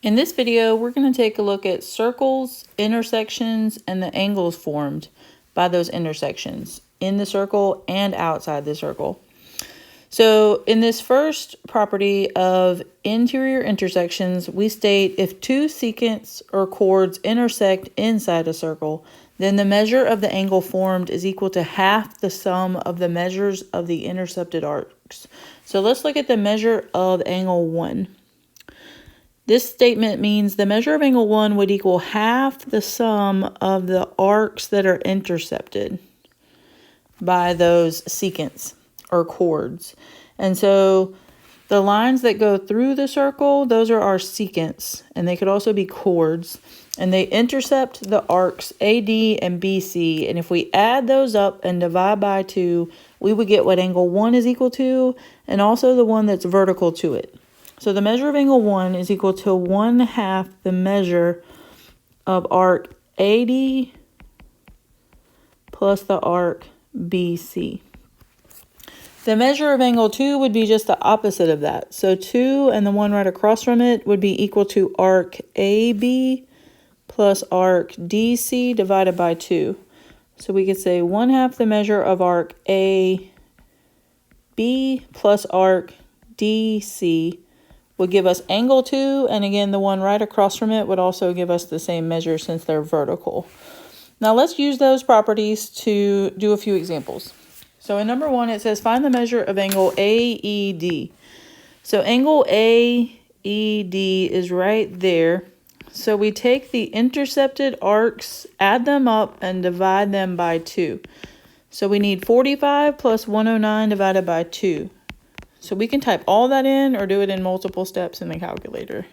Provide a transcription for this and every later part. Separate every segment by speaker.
Speaker 1: In this video, we're going to take a look at circles, intersections, and the angles formed by those intersections in the circle and outside the circle. So in this first property of interior intersections, we state if two secants or chords intersect inside a circle, then the measure of the angle formed is equal to half the sum of the measures of the intercepted arcs. So let's look at the measure of angle 1. This statement means the measure of angle 1 would equal half the sum of the arcs that are intercepted by those secants or chords. And so the lines that go through the circle, those are our secants, and they could also be chords. And they intercept the arcs AD and BC. And if we add those up and divide by 2, we would get what angle 1 is equal to, and also the one that's vertical to it. So the measure of angle 1 is equal to 1/2 the measure of arc AD plus the arc BC. The measure of angle 2 would be just the opposite of that. So 2 and the one right across from it would be equal to arc AB plus arc DC divided by 2. So we could say 1/2 the measure of arc AB plus arc DC would give us angle 2, and again the one right across from it would also give us the same measure since they're vertical. Now let's use those properties to do a few examples. So in number 1 it says find the measure of angle AED. So angle AED is right there. So we take the intercepted arcs, add them up, and divide them by 2. So we need 45 plus 109 divided by 2. So we can type all that in or do it in multiple steps in the calculator.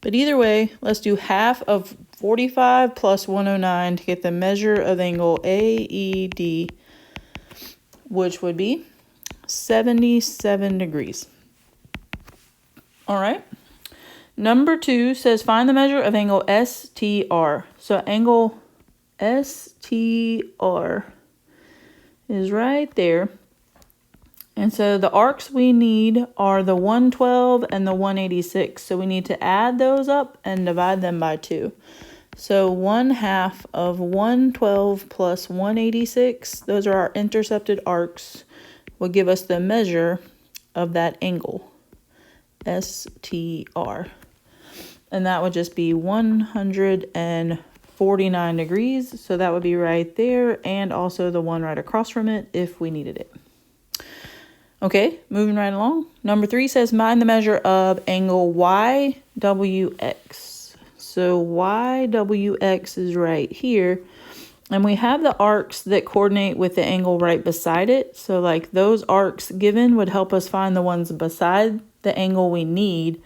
Speaker 1: But either way, let's do half of 45 plus 109 to get the measure of angle AED, which would be 77 degrees. All right. Number 2 says find the measure of angle STR. So angle STR is right there. And so the arcs we need are the 112 and the 186. So we need to add those up and divide them by 2. So 1/2 of 112 plus 186, those are our intercepted arcs, will give us the measure of that angle, STR. And that would just be 149 degrees. So that would be right there, and also the one right across from it if we needed it. Okay, moving right along. Number 3 says find the measure of angle YWX. So YWX is right here. And we have the arcs that coordinate with the angle right beside it. So like those arcs given would help us find the ones beside the angle we need.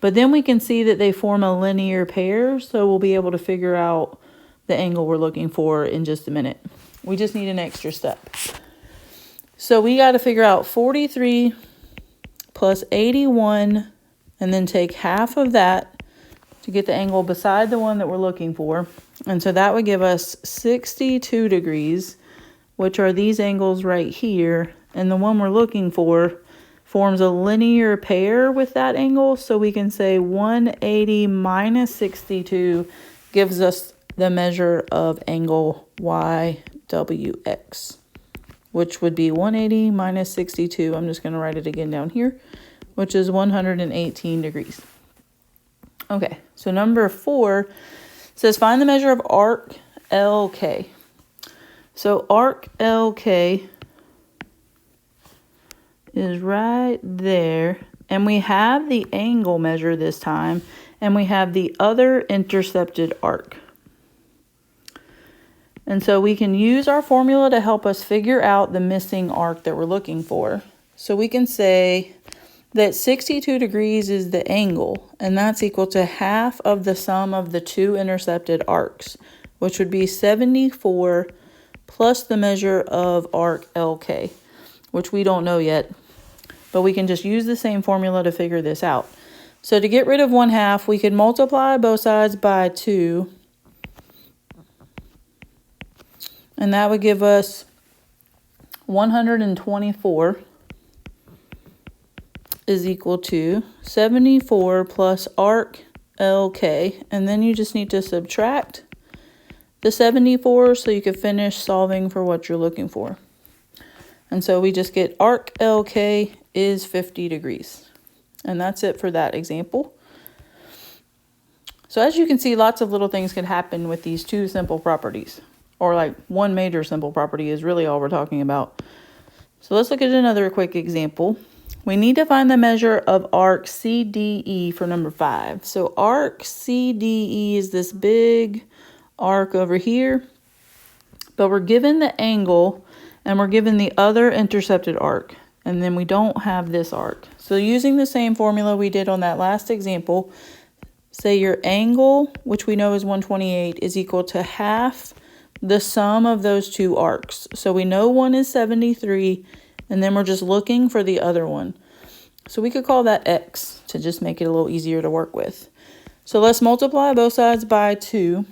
Speaker 1: But then we can see that they form a linear pair. So we'll be able to figure out the angle we're looking for in just a minute. We just need an extra step. So we got to figure out 43 plus 81 and then take half of that to get the angle beside the one that we're looking for. And so that would give us 62 degrees, which are these angles right here. And the one we're looking for forms a linear pair with that angle. So we can say 180 minus 62 gives us the measure of angle YWX, which would be 180 minus 62. I'm just going to write it again down here, which is 118 degrees. Okay, so number 4 says find the measure of arc LK. So arc LK is right there, and we have the angle measure this time, and we have the other intercepted arc. And so we can use our formula to help us figure out the missing arc that we're looking for. So we can say that 62 degrees is the angle, and that's equal to half of the sum of the two intercepted arcs, which would be 74 plus the measure of arc LK, which we don't know yet, but we can just use the same formula to figure this out. So to get rid of 1/2, we could multiply both sides by 2, and that would give us 124 is equal to 74 plus arc LK, and then you just need to subtract the 74 so you can finish solving for what you're looking for. And so we just get arc LK is 50 degrees. And that's it for that example. So as you can see, lots of little things can happen with these two simple properties. Or like one major simple property is really all we're talking about. So let's look at another quick example. We need to find the measure of arc CDE for number 5. So arc CDE is this big arc over here, but we're given the angle and we're given the other intercepted arc, and then we don't have this arc. So using the same formula we did on that last example, say your angle, which we know is 128, is equal to half the sum of those two arcs. So we know one is 73, and then we're just looking for the other one. So we could call that x to just make it a little easier to work with. So let's multiply both sides by 2.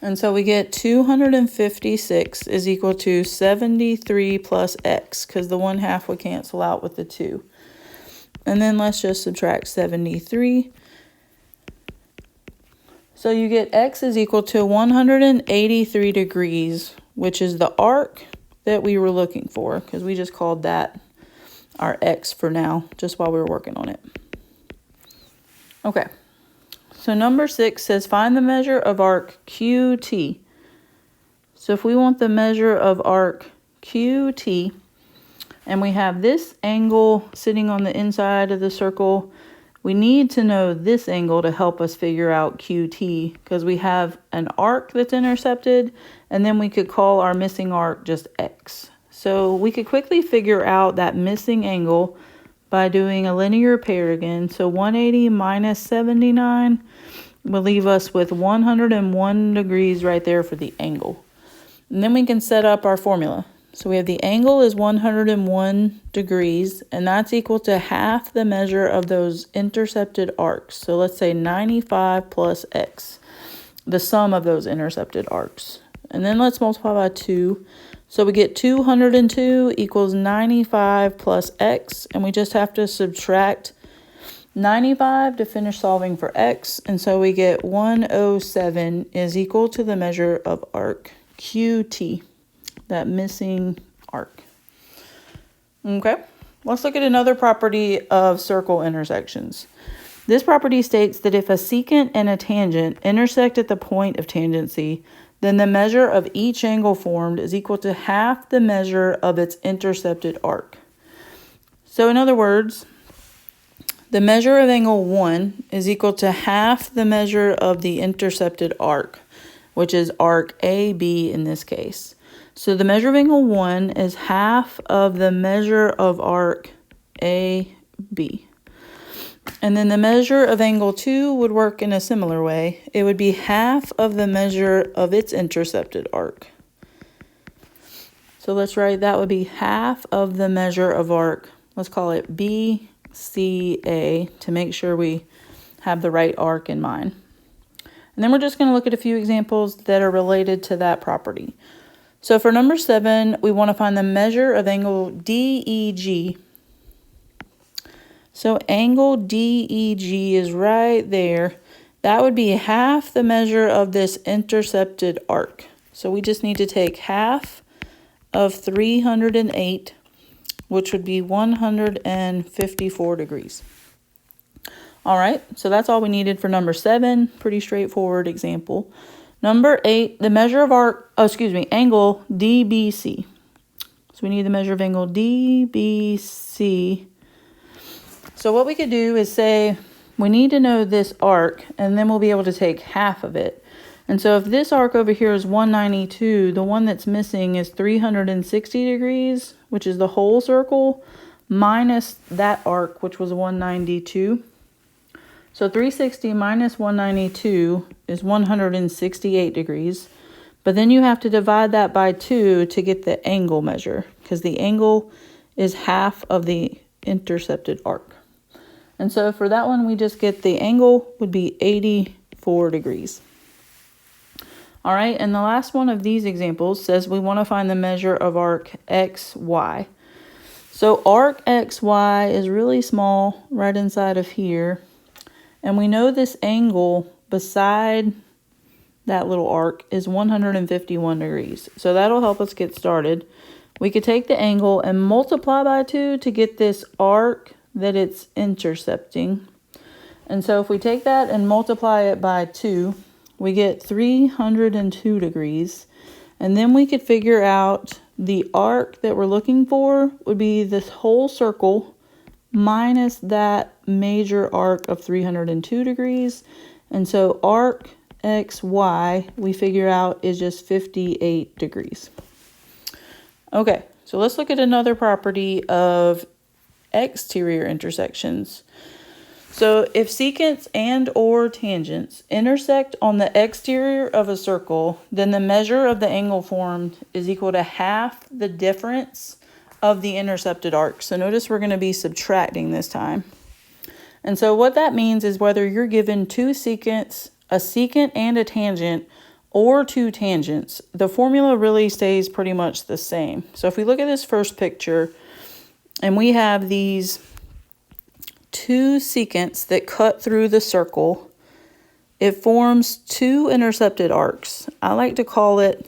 Speaker 1: And so we get 256 is equal to 73 plus x, because the 1/2 would cancel out with the 2. And then let's just subtract 73. So you get x is equal to 183 degrees, which is the arc that we were looking for, because we just called that our x for now, just while we were working on it. Okay. So number 6 says find the measure of arc QT. So if we want the measure of arc QT, and we have this angle sitting on the inside of the circle, we need to know this angle to help us figure out QT, because we have an arc that's intercepted, and then we could call our missing arc just x. So we could quickly figure out that missing angle by doing a linear pair again. So 180 minus 79 will leave us with 101 degrees right there for the angle. And then we can set up our formula. So we have the angle is 101 degrees, and that's equal to half the measure of those intercepted arcs. So let's say 95 plus x, the sum of those intercepted arcs. And then let's multiply by 2. So we get 202 equals 95 plus x, and we just have to subtract 95 to finish solving for x. And so we get 107 is equal to the measure of arc QT, that missing arc. Okay, let's look at another property of circle intersections. This property states that if a secant and a tangent intersect at the point of tangency, then the measure of each angle formed is equal to half the measure of its intercepted arc. So in other words, the measure of angle 1 is equal to half the measure of the intercepted arc, which is arc AB in this case. So the measure of angle 1 is half of the measure of arc AB. And then the measure of angle 2 would work in a similar way. It would be half of the measure of its intercepted arc. So let's write that would be half of the measure of arc. Let's call it BCA to make sure we have the right arc in mind. And then we're just going to look at a few examples that are related to that property. So for number 7, we want to find the measure of angle DEG. So angle DEG is right there. That would be half the measure of this intercepted arc. So we just need to take half of 308, which would be 154 degrees. All right, so that's all we needed for number 7. Pretty straightforward example. Number 8, the measure of angle DBC. So we need the measure of angle DBC. So what we could do is say we need to know this arc, and then we'll be able to take half of it. And so if this arc over here is 192, the one that's missing is 360 degrees, which is the whole circle, minus that arc, which was 192. So 360 minus 192 is 168 degrees. But then you have to divide that by 2 to get the angle measure, because the angle is half of the intercepted arc. And so for that one, we just get the angle would be 84 degrees. All right, and the last one of these examples says we want to find the measure of arc XY. So arc XY is really small right inside of here. And we know this angle beside that little arc is 151 degrees. So that'll help us get started. We could take the angle and multiply by 2 to get this arc that it's intercepting. And so if we take that and multiply it by 2, we get 302 degrees. And then we could figure out the arc that we're looking for would be this whole circle minus that major arc of 302 degrees. And so arc XY, we figure out, is just 58 degrees. Okay, so let's look at another property of exterior intersections. So if secants and or tangents intersect on the exterior of a circle, then the measure of the angle formed is equal to half the difference of the intercepted arc. So notice we're going to be subtracting this time. And so what that means is whether you're given two secants, a secant and a tangent, or two tangents, the formula really stays pretty much the same. So if we look at this first picture, and we have these two secants that cut through the circle, it forms two intercepted arcs. I like to call it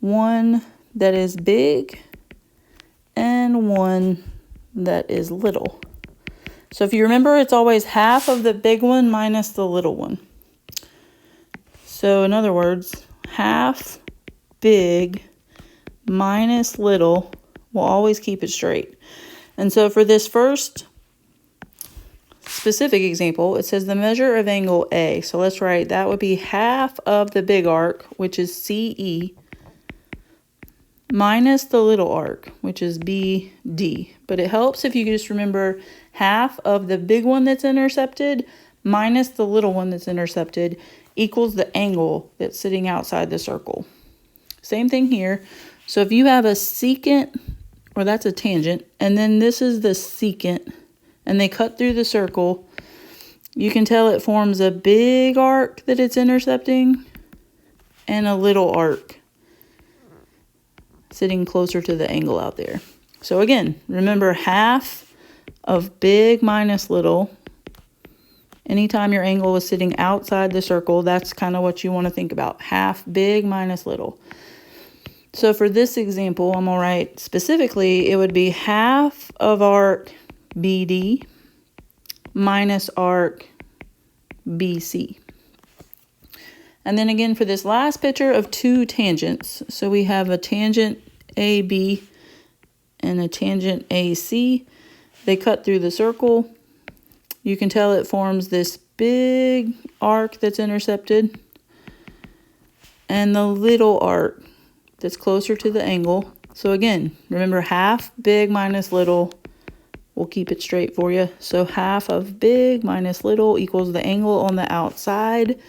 Speaker 1: one that is big and one that is little. So if you remember, it's always half of the big one minus the little one. So in other words, half big minus little will always keep it straight. And so for this first specific example, it says the measure of angle A. So let's write that would be half of the big arc, which is CE, minus the little arc, which is BD. But it helps if you just remember half of the big one that's intercepted minus the little one that's intercepted equals the angle that's sitting outside the circle. Same thing here. So if you have a secant, or that's a tangent, and then this is the secant, and they cut through the circle, you can tell it forms a big arc that it's intercepting and a little arc sitting closer to the angle out there. So again, remember half of big minus little. Anytime your angle is sitting outside the circle, that's kind of what you want to think about. Half big minus little. So for this example, I'm going to write specifically, it would be half of arc BD minus arc BC. And then again for this last picture of two tangents. So we have a tangent AB and a tangent AC. They cut through the circle. You can tell it forms this big arc that's intercepted and the little arc that's closer to the angle. So again, remember half big minus little will keep it straight for you. So half of big minus little equals the angle on the outside.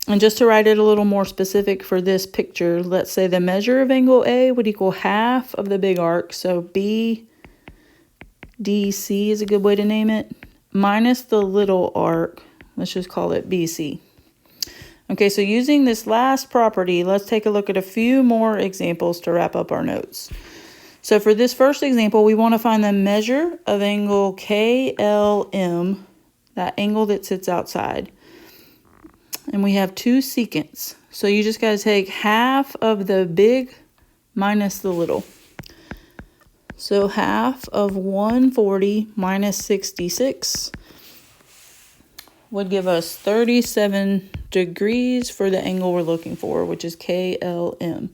Speaker 1: And just to write it a little more specific for this picture, let's say the measure of angle A would equal half of the big arc. So BDC is a good way to name it, minus the little arc. Let's just call it BC. Okay, so using this last property, let's take a look at a few more examples to wrap up our notes. So for this first example, we want to find the measure of angle KLM, that angle that sits outside. And we have two secants. So you just got to take half of the big minus the little. So half of 140 minus 66 would give us 37 degrees for the angle we're looking for, which is KLM.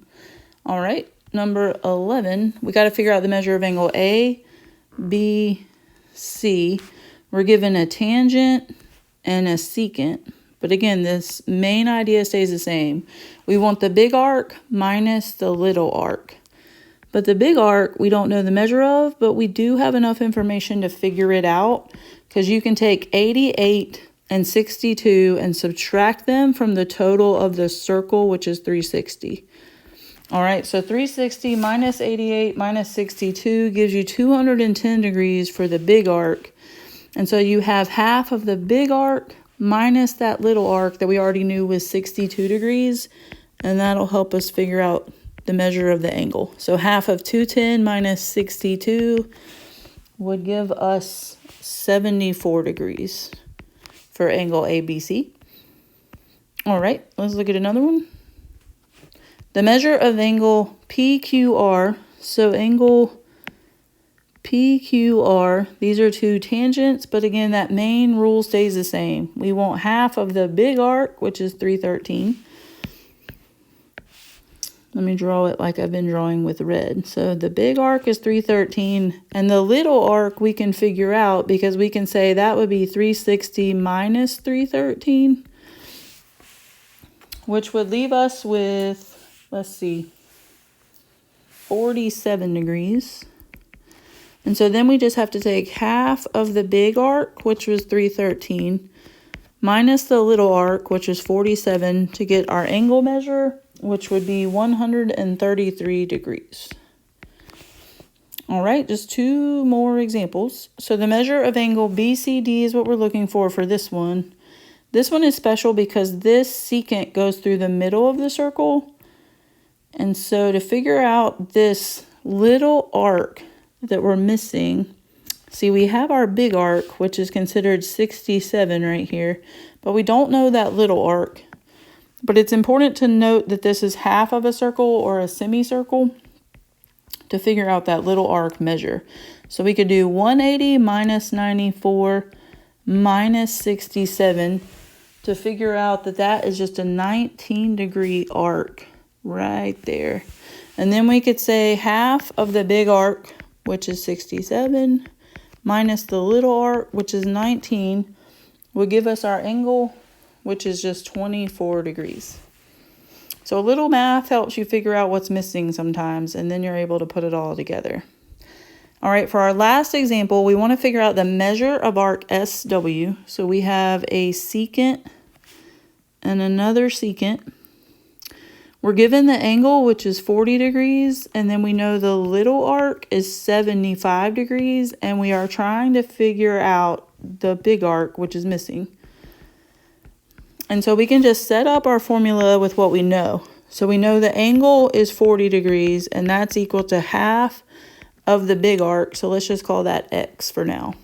Speaker 1: All right, number 11, we got to figure out the measure of angle A, B, C. We're given a tangent and a secant. But again, this main idea stays the same. We want the big arc minus the little arc. But the big arc, we don't know the measure of, but we do have enough information to figure it out, because you can take 88 and 62 and subtract them from the total of the circle, which is 360. All right, so 360 minus 88 minus 62 gives you 210 degrees for the big arc. And so you have half of the big arc minus that little arc that we already knew was 62 degrees, and that'll help us figure out the measure of the angle. So half of 210 minus 62 would give us 74 degrees. for angle ABC. All right, let's look at another one. The measure of angle PQR, so angle PQR, these are two tangents, but again, that main rule stays the same. We want half of the big arc, which is 313. Let me draw it like I've been drawing with red. So the big arc is 313, and the little arc we can figure out because we can say that would be 360 minus 313, which would leave us with, let's see, 47 degrees. And so then we just have to take half of the big arc, which was 313, minus the little arc, which is 47, to get our angle measure, which would be 133 degrees. All right, just two more examples. So the measure of angle BCD is what we're looking for this one. This one is special because this secant goes through the middle of the circle. And so to figure out this little arc that we're missing, see, we have our big arc, which is considered 67 right here, but we don't know that little arc. But it's important to note that this is half of a circle or a semicircle to figure out that little arc measure. So we could do 180 minus 94 minus 67 to figure out that that is just a 19-degree arc right there. And then we could say half of the big arc, which is 67, minus the little arc, which is 19, will give us our angle, which is just 24 degrees. So a little math helps you figure out what's missing sometimes, and then you're able to put it all together. All right, for our last example, we want to figure out the measure of arc SW. So we have a secant and another secant. We're given the angle, which is 40 degrees, and then we know the little arc is 75 degrees, and we are trying to figure out the big arc, which is missing. And so we can just set up our formula with what we know. So we know the angle is 40 degrees, and that's equal to half of the big arc, so let's just call that X for now,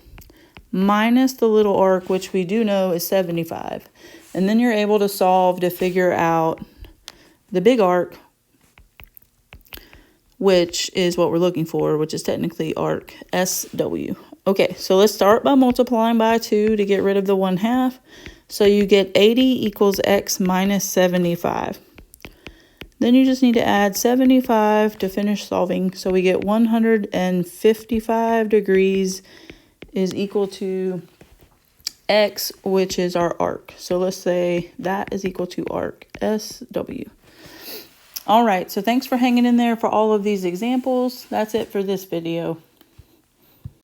Speaker 1: minus the little arc, which we do know is 75. And then you're able to solve to figure out the big arc, which is what we're looking for, which is technically arc SW. Okay, so let's start by multiplying by 2 to get rid of the 1/2. So you get 80 equals X minus 75. Then you just need to add 75 to finish solving. So we get 155 degrees is equal to X, which is our arc. So let's say that is equal to arc SW. All right, so thanks for hanging in there for all of these examples. That's it for this video.